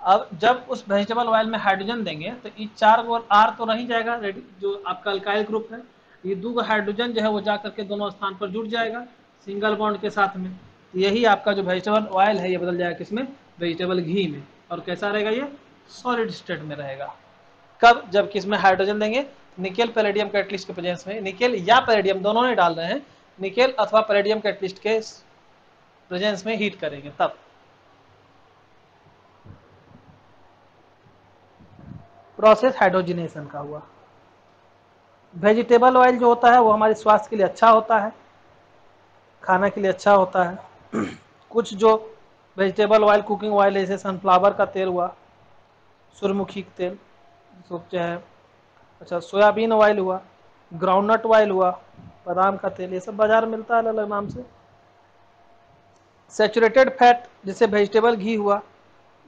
अब जब उस वेजिटेबल ऑयल में हाइड्रोजन देंगे तो ये 4 आर तो रह जाएगा रेडी, जो आपका अल्काइल ग्रुप है, ये 2 हाइड्रोजन जो है वो जा करके दोनों स्थान पर जुड़ जाएगा सिंगल बॉन्ड के साथ में। तो यही आपका जो वेजिटेबल ऑयल है ये बदल जाएगा किसमें? वेजिटेबल घी में। और कैसा रहेगा ये? सॉलिड स्टेट में रहेगा। कब? जब किसमें हाइड्रोजन देंगे? निकेल पैलेडियम कैटलिस्ट के प्रेजेंस में। निकेल या पैलेडियम दोनों ने डाल रहे हैं, निकेल अथवा पैलेडियम कैटलिस्ट के प्रेजेंस में हीट करेंगे तब। प्रोसेस हाइड्रोजनेशन का हुआ। वेजिटेबल ऑयल जो होता है वो हमारे स्वास्थ्य के लिए अच्छा होता है, खाना के लिए अच्छा होता है। कुछ जो वेजिटेबल ऑयल, कुकिंग ऑयल, जैसे सनफ्लावर का तेल हुआ, सूर्यमुखी का तेल, चाहे अच्छा सोयाबीन ऑयल हुआ, ग्राउंडनट ऑयल हुआ, बादाम का तेल, ये सब बाजार में मिलता है अलग अलग नाम से। सैचुरेटेड फैट जैसे वेजिटेबल घी हुआ,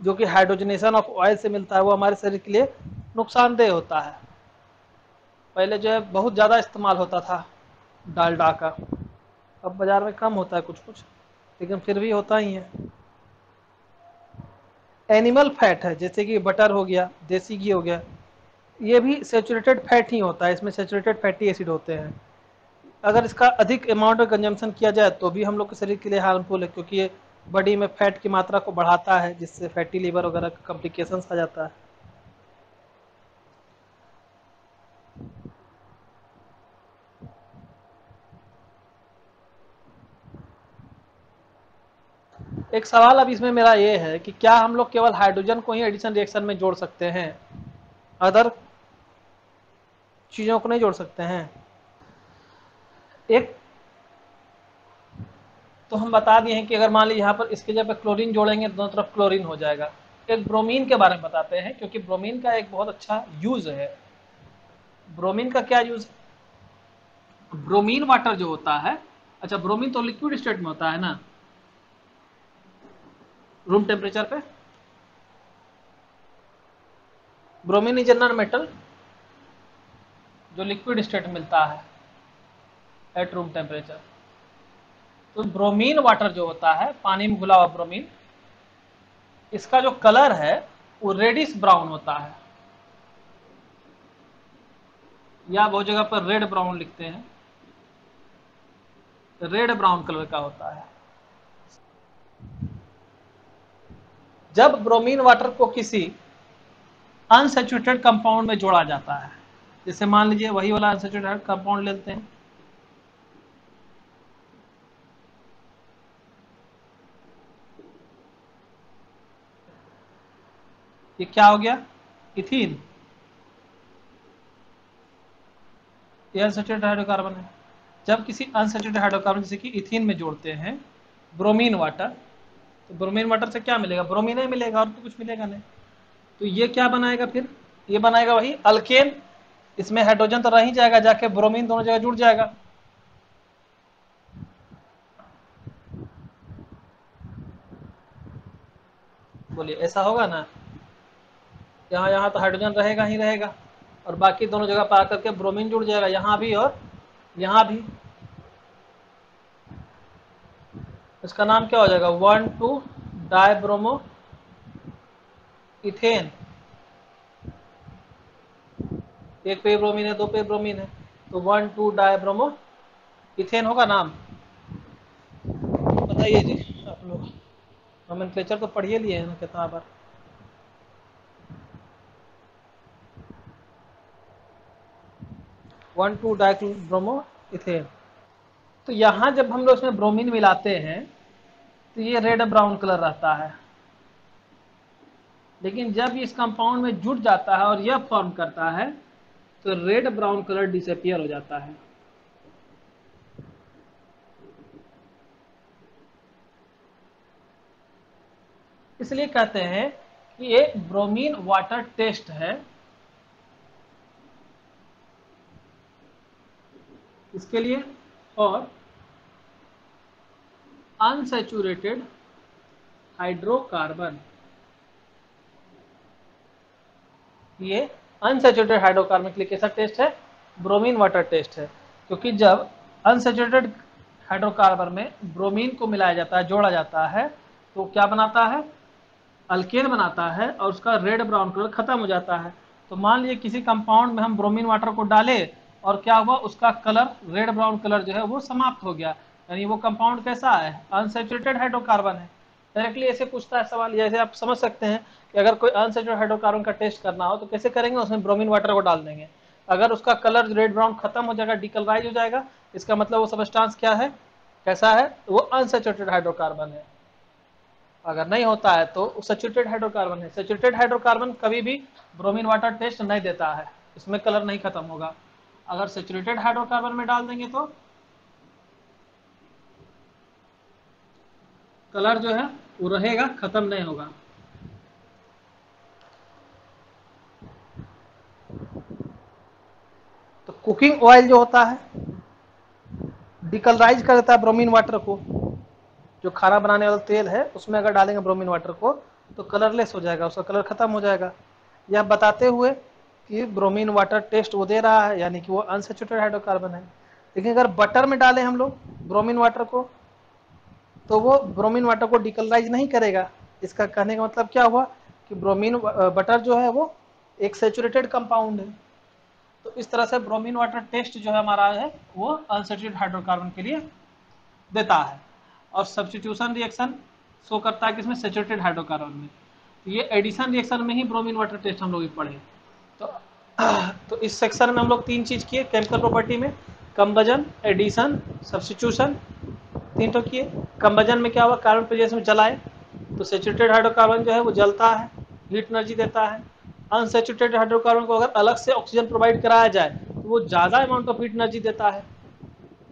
जो कि हाइड्रोजनेशन ऑफ ऑयल से मिलता है, वो हमारे शरीर के लिए नुकसानदेह होता है। पहले जो है बहुत ज़्यादा इस्तेमाल होता था डालडा का, अब बाजार में कम होता है कुछ कुछ, लेकिन फिर भी होता ही है। एनिमल फैट है जैसे कि बटर हो गया, देसी घी हो गया, ये भी सैचुरेटेड फैट ही होता है, इसमें सैचुरेटेड फैटी एसिड होते हैं। अगर इसका अधिक अमाउंट में कंजम्पशन किया जाए तो भी हम लोग के शरीर के लिए हार्मफुल है, क्योंकि ये बॉडी में फैट की मात्रा को बढ़ाता है, जिससे फैटी लीवर वगैरह का कॉम्प्लिकेशंस आ जाता है। एक सवाल अब इसमें मेरा ये है कि क्या हम लोग केवल हाइड्रोजन को ही एडिशन रिएक्शन में जोड़ सकते हैं, अदर चीजों को नहीं जोड़ सकते हैं? एक तो हम बता दिए हैं कि अगर मान लीजिए यहाँ पर इसके जगह पर क्लोरीन जोड़ेंगे तो दोनों तरफ क्लोरीन हो जाएगा। एक ब्रोमीन के बारे में बताते हैं, क्योंकि ब्रोमीन का एक बहुत अच्छा यूज है। ब्रोमीन का क्या यूज है? ब्रोमीन वाटर जो होता है, अच्छा ब्रोमीन तो लिक्विड स्टेट में होता है ना, रूम टेम्परेचर पे। ब्रोमीन इज नॉन मेटल जो लिक्विड स्टेट में मिलता है एट रूम टेम्परेचर। तो ब्रोमीन वाटर जो होता है, पानी में घुला हुआ ब्रोमीन, इसका जो कलर है वो रेडिश ब्राउन होता है, या बहुत जगह पर रेड ब्राउन लिखते हैं, रेड ब्राउन कलर का होता है। जब ब्रोमीन वाटर को किसी अनसैचुरेटेड कंपाउंड में जोड़ा जाता है, जैसे मान लीजिए वही वाला अनसैचुरेटेड कंपाउंड लेते हैं, ये क्या हो गया? इथीन, ये अनसैचुरेटेड हाइड्रोकार्बन है। जब किसी अनसैचुरेटेड हाइड्रोकार्बन जैसे कि इथीन में जोड़ते हैं ब्रोमीन वाटर, तो ब्रोमीन वाटर से क्या मिलेगा? ब्रोमीन ही मिलेगा, और तो कुछ मिलेगा नहीं। तो ये क्या बनाएगा फिर? ये बनाएगा वही अल्केन, इसमें हाइड्रोजन तो रह ही जाएगा, जाके ब्रोमीन दोनों जगह जुड़ जाएगा। बोलिए ऐसा होगा ना? यहाँ यहाँ तो हाइड्रोजन रहेगा ही रहेगा, और बाकी दोनों जगह पर आकर के ब्रोमीन जुड़ जाएगा, यहाँ भी और यहाँ भी। इसका नाम क्या हो जाएगा? 1,2 डाइब्रोमो इथेन। एक पे ब्रोमीन है, दो पे ब्रोमीन है, तो 1,2 डाइब्रोमो इथेन होगा नाम। बताइए जी आप लोग, नोमेनक्लेचर तो पढ़िए लिए हैं ना कितना बार। One two dibromo ethane. तो यहाँ जब हम लोग इसमें ब्रोमीन मिलाते हैं तो ये रेड ब्राउन कलर रहता है, लेकिन जब इस कंपाउंड में जुट जाता है और यह फॉर्म करता है तो रेड ब्राउन कलर डिसअपियर हो जाता है। इसलिए कहते हैं कि ये ब्रोमीन वाटर टेस्ट है। इसके लिए और अनसैचुरेटेड हाइड्रोकार्बन ये अनसैचुरेटेड हाइड्रोकार्बन के लिए कैसा टेस्ट है, ब्रोमीन वाटर टेस्ट है, क्योंकि जब अनसैचुरेटेड हाइड्रोकार्बन में ब्रोमीन को मिलाया जाता है, जोड़ा जाता है, तो क्या बनाता है, अल्केन बनाता है और उसका रेड ब्राउन कलर खत्म हो जाता है। तो मान लीजिए किसी कंपाउंड में हम ब्रोमीन वाटर को डाले और क्या हुआ, उसका कलर रेड ब्राउन कलर जो है वो समाप्त हो गया, यानी वो कंपाउंड कैसा है, अनसैचुरेटेड हाइड्रोकार्बन है। डायरेक्टली ऐसे पूछता है सवाल, जैसे आप समझ सकते हैं कि अगर कोई अनसैचुरेटेड हाइड्रोकार्बन का टेस्ट करना हो तो कैसे करेंगे, उसमें ब्रोमीन वाटर को डाल देंगे, अगर उसका कलर रेड ब्राउन खत्म हो जाएगा, डिकलराइज हो जाएगा, इसका मतलब वो सबस्टांस क्या है, कैसा है, वो अनसैचुरेटेड हाइड्रोकार्बन है। अगर नहीं होता है तो सैचुरेटेड हाइड्रोकार्बन है। सैचुरेटेड हाइड्रोकार्बन कभी भी ब्रोमीन वाटर टेस्ट नहीं देता है, इसमें कलर नहीं खत्म होगा। अगर सैचुरेटेड हाइड्रोकार्बन में डाल देंगे तो कलर जो है वो रहेगा, खत्म नहीं होगा। तो कुकिंग ऑयल जो होता है डिकलराइज कर देता है ब्रोमीन वाटर को, जो खाना बनाने वाला तेल है उसमें अगर डालेंगे ब्रोमीन वाटर को तो कलरलेस हो जाएगा, उसका कलर खत्म हो जाएगा। यह बताते हुए कि ब्रोमीन वाटर टेस्ट वो दे रहा है, यानी कि वो अनसैचुरेटेड हाइड्रोकार्बन है। लेकिन अगर बटर में डालें हम लोग ब्रोमीन वाटर को तो वो ब्रोमीन वाटर को डिकलराइज नहीं करेगा। इसका कहने का मतलब क्या हुआ कि ब्रोमीन बटर जो है वो एक सैचुरेटेड कंपाउंड है। तो इस तरह से ब्रोमीन वाटर टेस्ट जो है हमारा है वो अनसैचुरेटेड हाइड्रोकार्बन के लिए देता है। और सब्स्टिट्यूशन रिएक्शन शो करता है कि इसमें सैचुरेटेड हाइड्रोकार्बन में। तो ये एडिशन रिएक्शन में ही ब्रोमीन वाटर टेस्ट हम लोग पढ़े। तो इस सेक्शन में हम लोग 3 चीज किए केमिकल प्रॉपर्टी में, कंबजन, एडिशन, सब्स्टिट्यूशन, 3 तो किए। कंबजन में क्या हुआ, कार्बन प्रेजेंस में जलाए तो सैचुरेटेड हाइड्रोकार्बन जो है वो जलता है, हीट एनर्जी देता है। अनसैचुरेटेड हाइड्रोकार्बन को अगर अलग से ऑक्सीजन प्रोवाइड कराया जाए तो वो ज़्यादा अमाउंट ऑफ हीट एनर्जी देता है,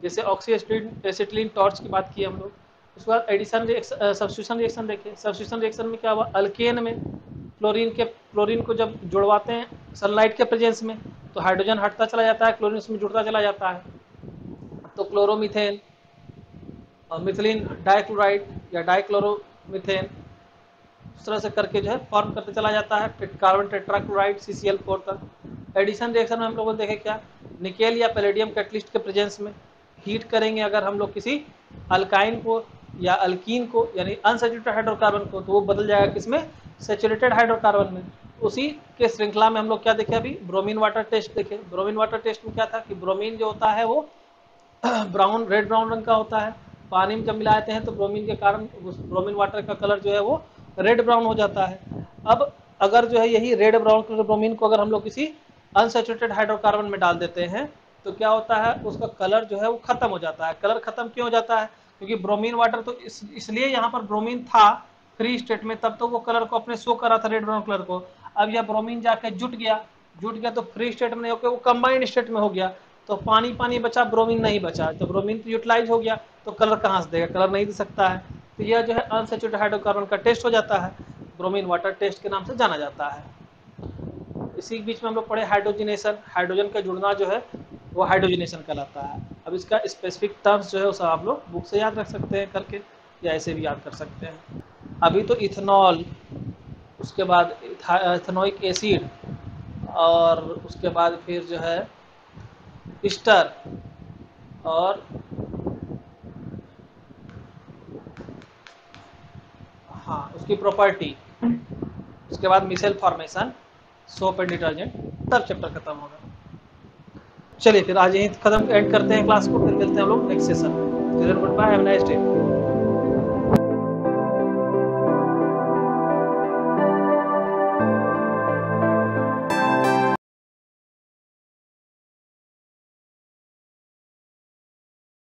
जैसे ऑक्सी एसिटिलीन टॉर्च की बात की हम लोग। उसके बाद एडिशन सब्स्टिट्यूशन रिएक्शन देखे। सब्स्टिट्यूशन रिएक्शन में क्या हुआ, अल्केन में क्लोरीन को जब जुड़वाते हैं सनलाइट के प्रेजेंस में तो हाइड्रोजन हटता चला जाता है, क्लोरीन उसमें जुड़ता चला जाता है, तो क्लोरोमीथेन और मिथिलीन डाइक्लोराइड या डाइक्लोरोमीथेन उस तरह से करके जो है फॉर्म करते चला जाता है कार्बन टेट्राक्लोराइड CCl4 तक। एडिशन रिएक्शन में हम लोगों ने देखे क्या, निकेल या पैलेडियम कैटलिस्ट के प्रेजेंस में हीट करेंगे अगर हम लोग किसी अल्काइन को या अल्कीन को, यानी अनसैचुरेटेड हाइड्रोकार्बन को, तो वो बदल जाएगा किसमें, सैचुरेटेड हाइड्रोकार्बन में। उसी के श्रृंखला में हम लोग क्या देखे अभी, ब्रोमीन वाटर टेस्ट देखे। ब्रोमीन वाटर टेस्ट में क्या था कि ब्रोमीन जो होता है वो ब्राउन रेड ब्राउन रंग का होता है, पानी में जब मिलाते हैं तो ब्रोमीन के कारण ब्रोमीन वाटर का कलर जो है वो रेड ब्राउन हो जाता है। अब अगर जो है यही रेड ब्राउन कलर ब्रोमीन को अगर हम लोग किसी अनसैचुरेटेड हाइड्रोकार्बन में डाल देते हैं तो क्या होता है, उसका कलर जो है वो खत्म हो जाता है। कलर खत्म क्यों हो जाता है, क्योंकि ब्रोमीन वाटर तो इसलिए यहाँ पर ब्रोमीन था फ्री स्टेट में, तब तो वो कलर को अपने शो कर रहा था रेड ब्राउन कलर को। अब यह ब्रोमीन जाके जुट गया तो फ्री स्टेट में नहीं होकर वो कंबाइंड स्टेट में हो गया, तो पानी पानी बचा, ब्रोमीन नहीं बचा। तो ब्रोमीन तो यूटिलाइज हो गया तो कलर कहाँ से देगा, कलर नहीं दे सकता है। तो यह जो है अनसैचुरेटेड हाइड्रोकार्बन का टेस्ट हो जाता है, ब्रोमीन वाटर टेस्ट के नाम से जाना जाता है। इसी बीच में हम लोग पढ़े हाइड्रोजनेशन, हाइड्रोजन का जुड़ना जो है वो हाइड्रोजनेशन कहलाता है। अब इसका स्पेसिफिक टर्म्स जो है वो आप लोग बुक से याद रख सकते हैं करके, या ऐसे भी याद कर सकते हैं। अभी तो इथेनॉल, उसके बाद इथेनोइक एसिड, और उसके बाद फिर जो है ईस्टर, और हाँ उसकी प्रॉपर्टी, उसके बाद micelle formation, soap and detergent, तब चैप्टर खत्म होगा। चलिए फिर आज यहीं खत्म एंड करते हैं क्लास को, फिर मिलते हैं हम लोग नेक्स्ट सेशन में। Good bye, have a nice day.